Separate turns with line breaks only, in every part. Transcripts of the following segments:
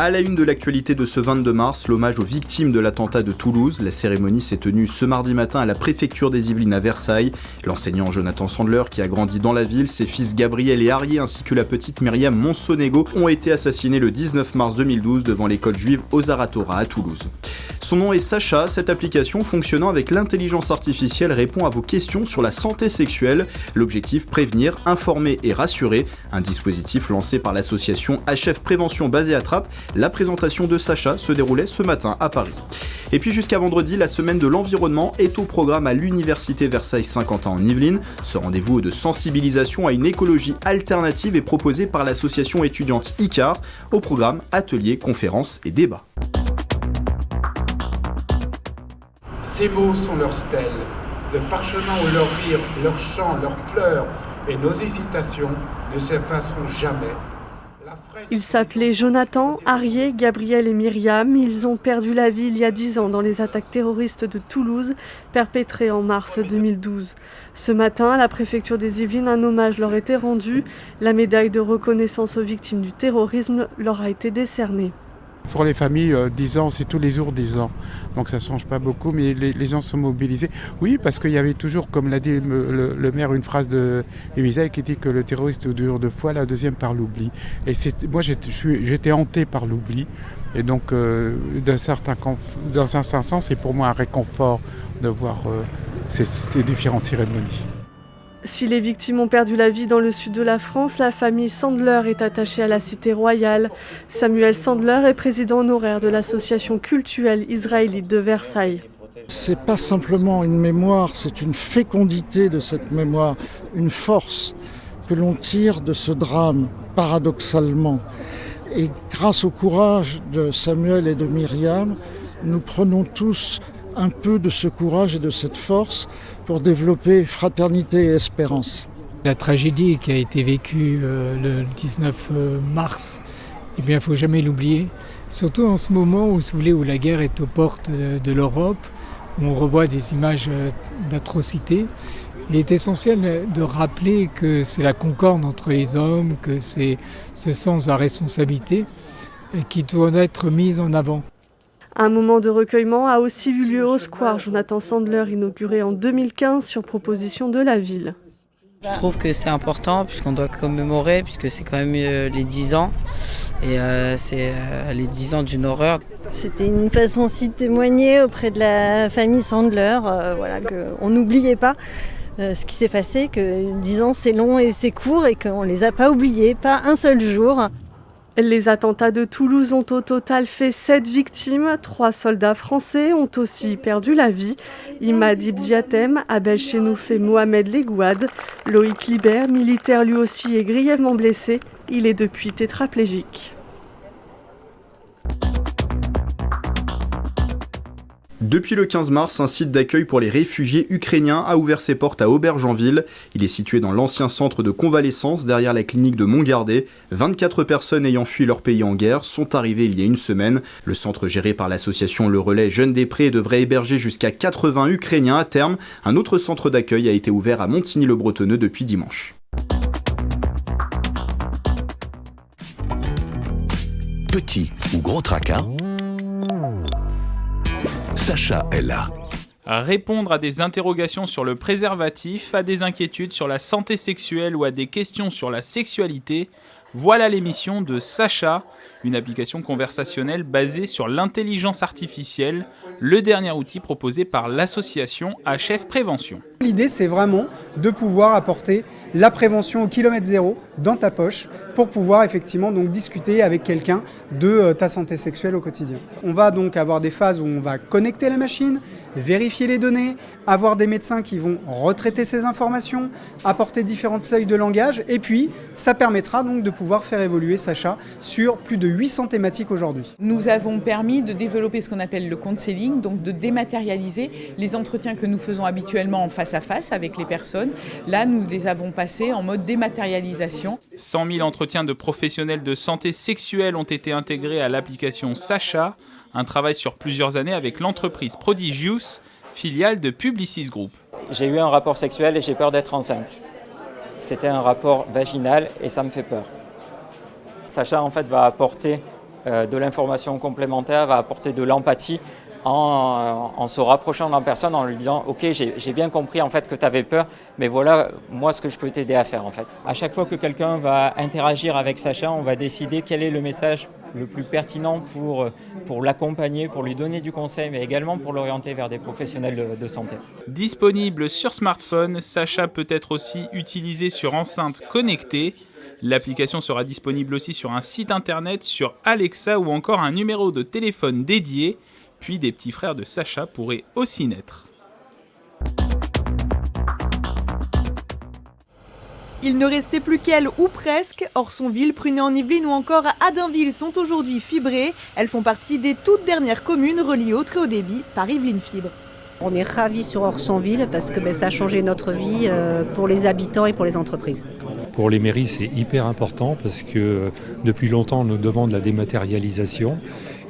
À la une de l'actualité de ce 22 mars, l'hommage aux victimes de l'attentat de Toulouse. La cérémonie s'est tenue ce mardi matin à la préfecture des Yvelines à Versailles. L'enseignant Jonathan Sandler, qui a grandi dans la ville, ses fils Gabriel et Arié ainsi que la petite Myriam Monsonego ont été assassinés le 19 mars 2012 devant l'école juive Ozar Hatorah à Toulouse. Son nom est Sacha. Cette application fonctionnant avec l'intelligence artificielle répond à vos questions sur la santé sexuelle. L'objectif, prévenir, informer et rassurer. Un dispositif lancé par l'association HF Prévention basée à Trappes. La présentation de Sacha se déroulait ce matin à Paris. Et puis jusqu'à vendredi, la semaine de l'environnement est au programme à l'Université Versailles-Saint-Quentin en Yvelines. Ce rendez-vous de sensibilisation à une écologie alternative est proposé par l'association étudiante ICAR. Au programme, ateliers, conférences et débats.
Ces mots sont leur stèle, le parchemin où leur rire, leur chant, leurs pleurs et nos hésitations ne s'effaceront jamais.
Ils s'appelaient Jonathan, Arié, Gabriel et Myriam. Ils ont perdu la vie il y a 10 ans dans les attaques terroristes de Toulouse, perpétrées en mars 2012. Ce matin, à la préfecture des Yvelines, un hommage leur était rendu. La médaille de reconnaissance aux victimes du terrorisme leur a été décernée.
Pour les familles, 10 ans, c'est tous les jours 10 ans. Donc ça ne change pas beaucoup, mais les gens sont mobilisés. Oui, parce qu'il y avait toujours, comme l'a dit le maire, une phrase de Misaël qui dit que le terroriste dure 2 fois, la deuxième par l'oubli. Et moi, j'étais hanté par l'oubli. Et donc, dans un certain sens, c'est pour moi un réconfort de voir ces différentes cérémonies.
Si les victimes ont perdu la vie dans le sud de la France, la famille Sandler est attachée à la cité royale. Samuel Sandler est président honoraire de l'association cultuelle israélite de Versailles.
C'est pas simplement une mémoire, c'est une fécondité de cette mémoire, une force que l'on tire de ce drame, paradoxalement. Et grâce au courage de Samuel et de Myriam, nous prenons tous un peu de ce courage et de cette force pour développer fraternité et espérance.
La tragédie qui a été vécue le 19 mars, eh bien, il ne faut jamais l'oublier. Surtout en ce moment où, si vous voulez, où la guerre est aux portes de l'Europe, où on revoit des images d'atrocités. Il est essentiel de rappeler que c'est la concorde entre les hommes, que c'est ce sens de la responsabilité qui doit être mis en avant.
Un moment de recueillement a aussi eu lieu au square Jonathan Sandler, inauguré en 2015 sur proposition de la ville.
Je trouve que c'est important puisqu'on doit commémorer, puisque c'est quand même les 10 ans. Et c'est les 10 ans d'une horreur.
C'était une façon aussi de témoigner auprès de la famille Sandler, qu'on n'oubliait pas ce qui s'est passé, que 10 ans c'est long et c'est court et qu'on ne les a pas oubliés, pas un seul jour.
Les attentats de Toulouse ont au total fait 7 victimes. 3 soldats français ont aussi perdu la vie. Imad Ibziatem, Abel Chenouf et Mohamed Legouad. Loïc Libert, militaire lui aussi, est grièvement blessé. Il est depuis tétraplégique.
Depuis le 15 mars, un site d'accueil pour les réfugiés ukrainiens a ouvert ses portes à Aubergenville. Il est situé dans l'ancien centre de convalescence derrière la clinique de Montgardé. 24 personnes ayant fui leur pays en guerre sont arrivées il y a une semaine. Le centre géré par l'association Le Relais Jeunes des Prés devrait héberger jusqu'à 80 Ukrainiens à terme. Un autre centre d'accueil a été ouvert à Montigny-le-Bretonneux depuis dimanche.
Petit ou gros tracas, Sacha est là.
Répondre à des interrogations sur le préservatif, à des inquiétudes sur la santé sexuelle ou à des questions sur la sexualité, voilà l'émission de Sacha, une application conversationnelle basée sur l'intelligence artificielle, le dernier outil proposé par l'association HF Prévention.
L'idée, c'est vraiment de pouvoir apporter la prévention au kilomètre zéro dans ta poche pour pouvoir effectivement donc discuter avec quelqu'un de ta santé sexuelle au quotidien. On va donc avoir des phases où on va connecter la machine, vérifier les données, avoir des médecins qui vont retraiter ces informations, apporter différents seuils de langage et puis ça permettra donc de pouvoir faire évoluer Sacha sur plus de 800 thématiques aujourd'hui.
Nous avons permis de développer ce qu'on appelle le counseling, donc de dématérialiser les entretiens que nous faisons habituellement en face à face avec les personnes. Là, nous les avons passés en mode dématérialisation.
100 000 entretiens de professionnels de santé sexuelle ont été intégrés à l'application Sacha, un travail sur plusieurs années avec l'entreprise Prodigious, filiale de Publicis Group.
J'ai eu un rapport sexuel et j'ai peur d'être enceinte. C'était un rapport vaginal et ça me fait peur. Sacha en fait va apporter de l'information complémentaire, va apporter de l'empathie en se rapprochant de la personne, en lui disant « Ok, j'ai bien compris en fait que tu avais peur, mais voilà moi ce que je peux t'aider à faire en fait ». À chaque fois que quelqu'un va interagir avec Sacha, on va décider quel est le message le plus pertinent pour l'accompagner, pour lui donner du conseil, mais également pour l'orienter vers des professionnels de santé.
Disponible sur smartphone, Sacha peut être aussi utilisé sur enceinte connectée. L'application sera disponible aussi sur un site internet, sur Alexa ou encore un numéro de téléphone dédié. Puis des petits frères de Sacha pourraient aussi naître.
Il ne restait plus qu'elle ou presque. Orsonville, Prunay-en-Yvelines ou encore Adinville sont aujourd'hui fibrées. Elles font partie des toutes dernières communes reliées au très haut débit par Yvelines Fibre.
On est ravis sur Orsonville parce que ça a changé notre vie pour les habitants et pour les entreprises.
Pour les mairies, c'est hyper important parce que depuis longtemps, on nous demande la dématérialisation.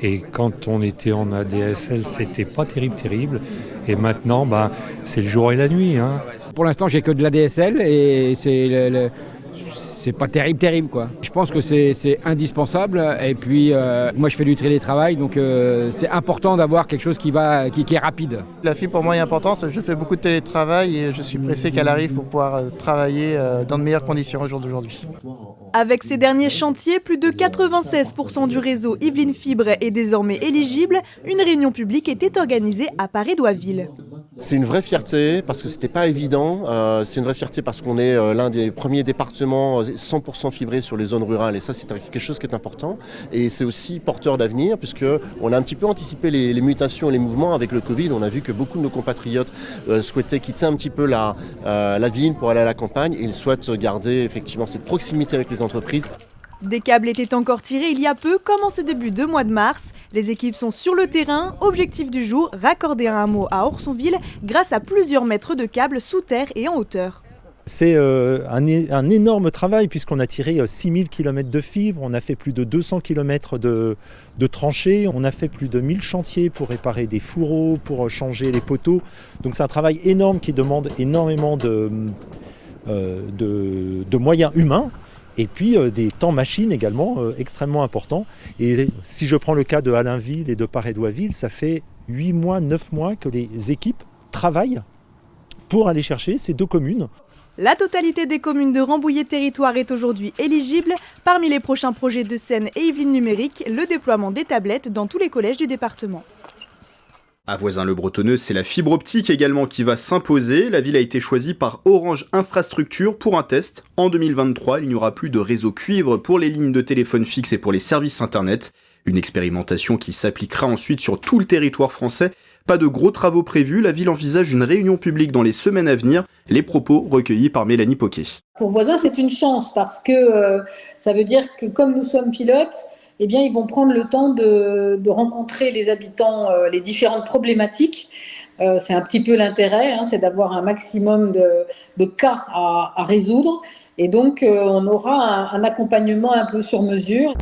Et quand on était en ADSL, c'était pas terrible. Et maintenant, c'est le jour et la nuit.
Pour l'instant, j'ai que de l'ADSL et c'est pas terrible quoi. Je pense que c'est indispensable. Et puis, moi, je fais du télétravail, donc c'est important d'avoir quelque chose qui est rapide.
La fibre pour moi est importante. Je fais beaucoup de télétravail et je suis pressé qu'elle arrive pour pouvoir travailler dans de meilleures conditions au jour d'aujourd'hui.
Avec ces derniers chantiers, plus de 96% du réseau Yvelines Fibre est désormais éligible. Une réunion publique était organisée à Paray-Douaville.
C'est une vraie fierté parce que c'était pas évident. C'est une vraie fierté parce qu'on est l'un des premiers départements 100% fibrés sur les zones rurales et ça c'est quelque chose qui est important. Et c'est aussi porteur d'avenir puisque on a un petit peu anticipé les mutations et les mouvements avec le Covid. On a vu que beaucoup de nos compatriotes souhaitaient quitter un petit peu la ville pour aller à la campagne et ils souhaitent garder effectivement cette proximité avec les entreprises.
Des câbles étaient encore tirés il y a peu, comme en ce début de mois de mars. Les équipes sont sur le terrain. Objectif du jour, raccorder un hameau à Orsonville grâce à plusieurs mètres de câbles sous terre et en hauteur.
C'est un énorme travail puisqu'on a tiré 6000 km de fibres, on a fait plus de 200 km de tranchées, on a fait plus de 1000 chantiers pour réparer des fourreaux, pour changer les poteaux. Donc c'est un travail énorme qui demande énormément de moyens humains. Et puis des temps machines également extrêmement importants. Et si je prends le cas de Allainville et de Paray-Douaville, ça fait 8 mois, 9 mois que les équipes travaillent pour aller chercher ces deux communes.
La totalité des communes de Rambouillet-Territoire est aujourd'hui éligible. Parmi les prochains projets de Seine et Yvelines Numérique, le déploiement des tablettes dans tous les collèges du département.
À Voisins-le-Bretonneux, c'est la fibre optique également qui va s'imposer. La ville a été choisie par Orange Infrastructure pour un test. En 2023, il n'y aura plus de réseau cuivre pour les lignes de téléphone fixe et pour les services internet. Une expérimentation qui s'appliquera ensuite sur tout le territoire français. Pas de gros travaux prévus, la ville envisage une réunion publique dans les semaines à venir. Les propos recueillis par Mélanie Poquet.
Pour Voisins, c'est une chance parce que ça veut dire que comme nous sommes pilotes, eh bien, ils vont prendre le temps de rencontrer les habitants, les différentes problématiques. C'est un petit peu l'intérêt, c'est d'avoir un maximum de cas à résoudre. Et donc, on aura un accompagnement un peu sur mesure.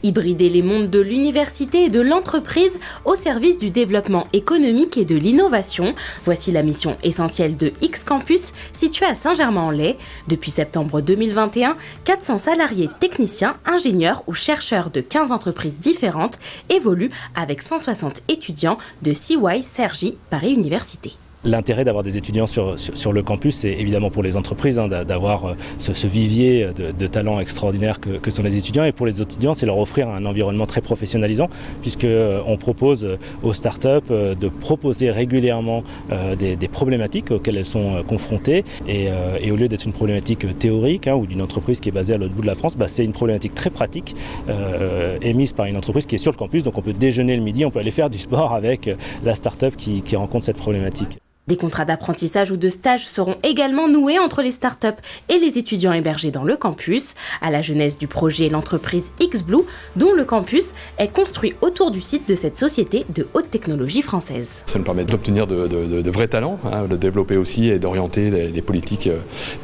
Hybrider les mondes de l'université et de l'entreprise au service du développement économique et de l'innovation. Voici la mission essentielle de X-Campus, situé à Saint-Germain-en-Laye. Depuis septembre 2021, 400 salariés techniciens, ingénieurs ou chercheurs de 15 entreprises différentes évoluent avec 160 étudiants de CY Cergy Paris Université.
L'intérêt d'avoir des étudiants sur le campus, c'est évidemment pour les entreprises, d'avoir ce vivier de talents extraordinaires que sont les étudiants. Et pour les étudiants, c'est leur offrir un environnement très professionnalisant, puisqu'on propose aux startups de proposer régulièrement des problématiques auxquelles elles sont confrontées. Et au lieu d'être une problématique théorique ou d'une entreprise qui est basée à l'autre bout de la France, c'est une problématique très pratique émise par une entreprise qui est sur le campus. Donc on peut déjeuner le midi, on peut aller faire du sport avec la startup qui rencontre cette problématique.
Des contrats d'apprentissage ou de stage seront également noués entre les startups et les étudiants hébergés dans le campus. À la genèse du projet, l'entreprise XBlue, dont le campus est construit autour du site de cette société de haute technologie française.
Ça nous permet d'obtenir de vrais talents, de développer aussi et d'orienter les politiques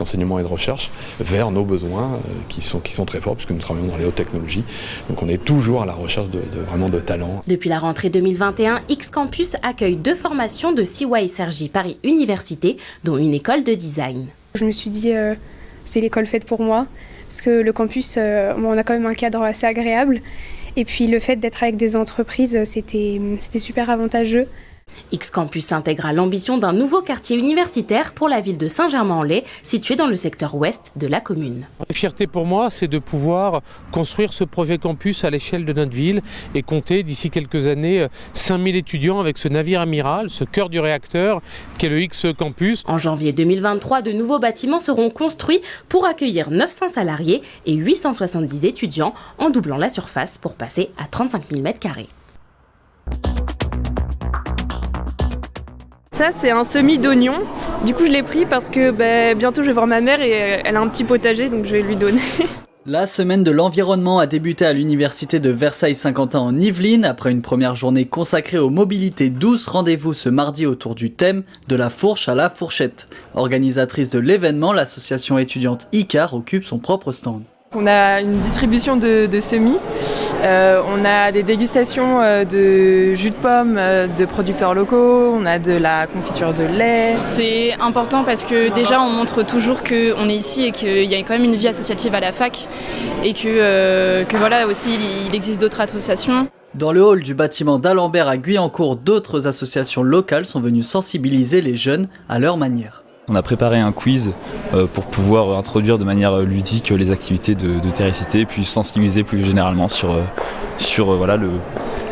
d'enseignement et de recherche vers nos besoins qui sont très forts puisque nous travaillons dans les hautes technologies. Donc on est toujours à la recherche vraiment de talents.
Depuis la rentrée 2021, X-Campus accueille 2 formations de CY Cergy Paris Université, dont une école de design.
Je me suis dit, c'est l'école faite pour moi.
parce que le campus, on a quand même un cadre assez agréable. Et puis le fait d'être avec des entreprises, c'était super avantageux.
X-Campus intègre l'ambition d'un nouveau quartier universitaire pour la ville de Saint-Germain-en-Laye, située dans le secteur ouest de la commune.
La fierté pour moi, c'est de pouvoir construire ce projet campus à l'échelle de notre ville et compter d'ici quelques années 5000 étudiants avec ce navire amiral, ce cœur du réacteur qu'est le X-Campus.
En janvier 2023, de nouveaux bâtiments seront construits pour accueillir 900 salariés et 870 étudiants en doublant la surface pour passer à 35 000 m².
Ça, c'est un semis d'oignon. Du coup, je l'ai pris parce que bientôt, je vais voir ma mère et elle a un petit potager, donc je vais lui donner.
La semaine de l'environnement a débuté à l'université de Versailles-Saint-Quentin en Yvelines. Après une première journée consacrée aux mobilités douces, rendez-vous ce mardi autour du thème de la fourche à la fourchette. Organisatrice de l'événement, l'association étudiante ICAR occupe son propre stand.
On a une distribution de semis, on a des dégustations de jus de pomme de producteurs locaux, on a de la confiture de lait.
C'est important parce que déjà on montre toujours qu'on est ici et qu'il y a quand même une vie associative à la fac et que voilà aussi il existe d'autres associations.
Dans le hall du bâtiment d'Alembert à Guyancourt, d'autres associations locales sont venues sensibiliser les jeunes à leur manière.
On a préparé un quiz pour pouvoir introduire de manière ludique les activités de terricité et puis sensibiliser plus généralement sur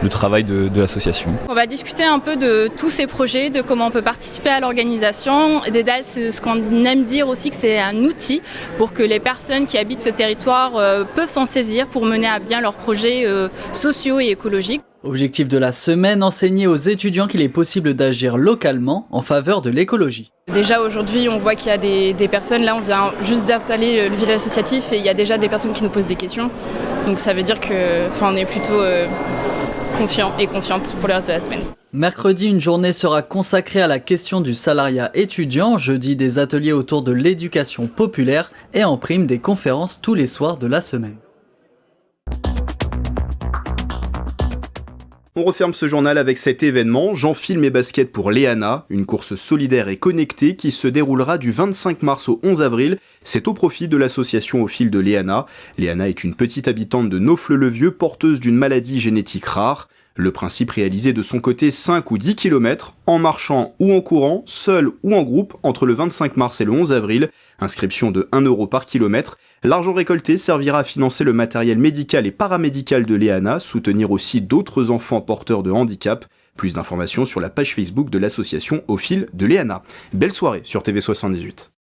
le travail de l'association.
On va discuter un peu de tous ces projets, de comment on peut participer à l'organisation. Dédale, c'est ce qu'on aime dire aussi que c'est un outil pour que les personnes qui habitent ce territoire peuvent s'en saisir pour mener à bien leurs projets sociaux et écologiques.
Objectif de la semaine, enseigner aux étudiants qu'il est possible d'agir localement en faveur de l'écologie.
Déjà aujourd'hui, on voit qu'il y a des personnes, là on vient juste d'installer le village associatif et il y a déjà des personnes qui nous posent des questions. Donc ça veut dire qu'on est plutôt confiants et confiantes pour le reste de la semaine.
Mercredi, une journée sera consacrée à la question du salariat étudiant. Jeudi, des ateliers autour de l'éducation populaire et en prime des conférences tous les soirs de la semaine.
On referme ce journal avec cet événement, J'enfile mes baskets pour Léana, une course solidaire et connectée qui se déroulera du 25 mars au 11 avril. C'est au profit de l'association Au fil de Léana. Léana est une petite habitante de Naufle-le-Vieux, porteuse d'une maladie génétique rare. Le principe, réalisé de son côté 5 ou 10 km, en marchant ou en courant, seul ou en groupe, entre le 25 mars et le 11 avril. Inscription de 1 € par kilomètre. L'argent récolté servira à financer le matériel médical et paramédical de Léana, soutenir aussi d'autres enfants porteurs de handicap. Plus d'informations sur la page Facebook de l'association Au fil de Léana. Belle soirée sur TV78.